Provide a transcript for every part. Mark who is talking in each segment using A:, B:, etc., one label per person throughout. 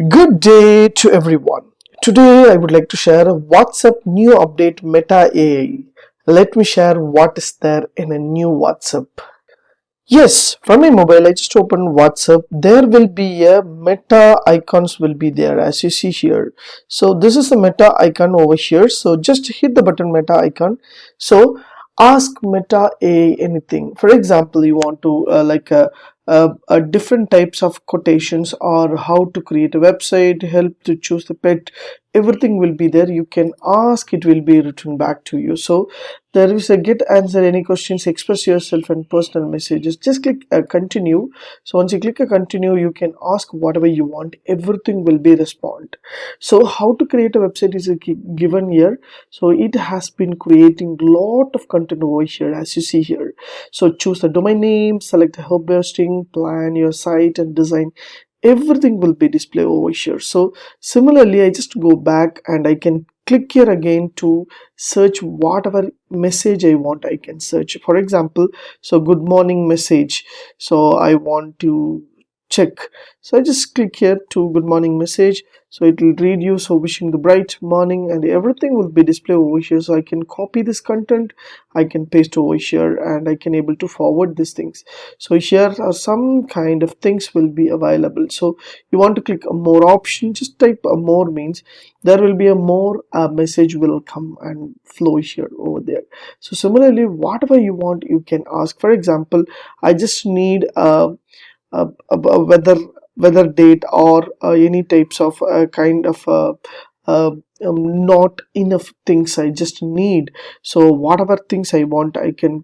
A: Good day to everyone. Today I would like to share a WhatsApp new update Meta AI. Let me share what is there in a new WhatsApp. Yes, from my mobile I just opened WhatsApp. There will be a Meta icons will be there as you see here. So this is the Meta icon over here. So just hit the button Meta icon. So ask Meta AI anything. For example, you want to different types of quotations or how to create a website, help to choose the pet, everything will be there. You can ask, it will be written back to you. So there is a get answer any questions, express yourself and personal messages. Just click continue. So once you click a continue, you can ask whatever you want, everything will be respond. So how to create a website is given here. So it has been creating lot of content over here as you see here. So choose the domain name, select the hub hosting, plan your site and design, everything will be displayed over here. So similarly I just go back and I can click here again to search whatever message I want. I can search, for example, so good morning message, so I want to check. So I just click here to good morning message, so it will read you, so wishing the bright morning, and everything will be displayed over here. So I can copy this content, I can paste over here, and I can able to forward these things. So here are some kind of things will be available. So you want to click a more option, just type a more means there will be a more message will come and flow here over there. So similarly whatever you want you can ask. For example, I just need a weather date or any types of kind of not enough things I just need. So whatever things I want I can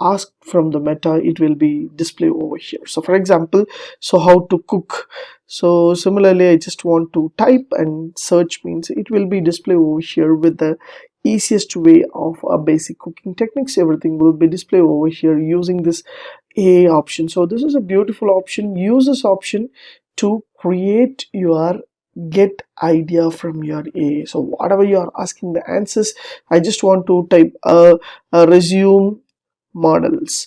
A: ask from the Meta, it will be displayed over here. So for example, so how to cook, so similarly I just want to type and search means it will be displayed over here with the easiest way of basic cooking techniques. Everything will be displayed over here using this AI option. So this is a beautiful option. Use this option to create your get idea from your AI. So whatever you are asking the answers, I just want to type a resume models,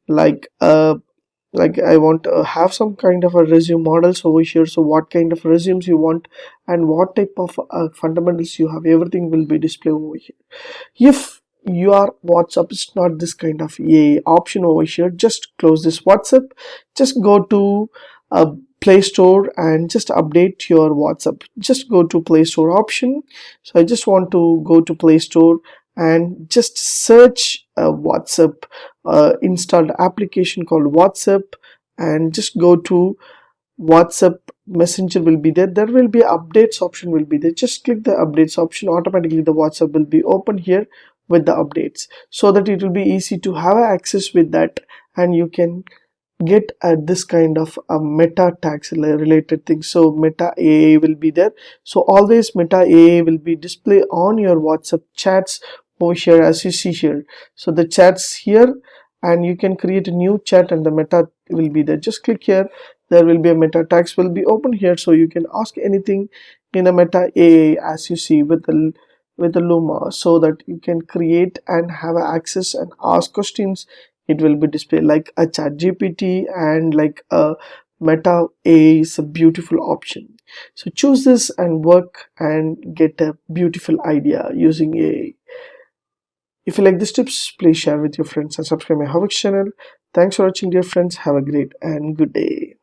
A: like I want to have some kind of a resume models over here. So what kind of resumes you want and what type of fundamentals you have, everything will be displayed over here. If your WhatsApp is not this kind of a option over here, just close this WhatsApp, just go to Play Store and just update your WhatsApp. Just go to Play Store option. So I just want to go to Play Store and just search WhatsApp, installed application called WhatsApp, and just go to WhatsApp Messenger will be there. There will be updates option will be there. Just click the updates option, automatically the WhatsApp will be open here with the updates, so that it will be easy to have access with that, and you can get at this kind of meta tags related things. So Meta AI will be there. So always Meta AI will be displayed on your WhatsApp chats over here as you see here. So the chats here, and you can create a new chat and the Meta will be there. Just click here, there will be a Meta tags will be open here, so you can ask anything in a Meta AI as you see with the Luma, so that you can create and have access and ask questions. It will be displayed like a chat GPT, and like a Meta AI is a beautiful option. So choose this and work and get a beautiful idea using AI. If you like these tips, please share with your friends and subscribe my HowXT channel. Thanks for watching, dear friends. Have a great and good day.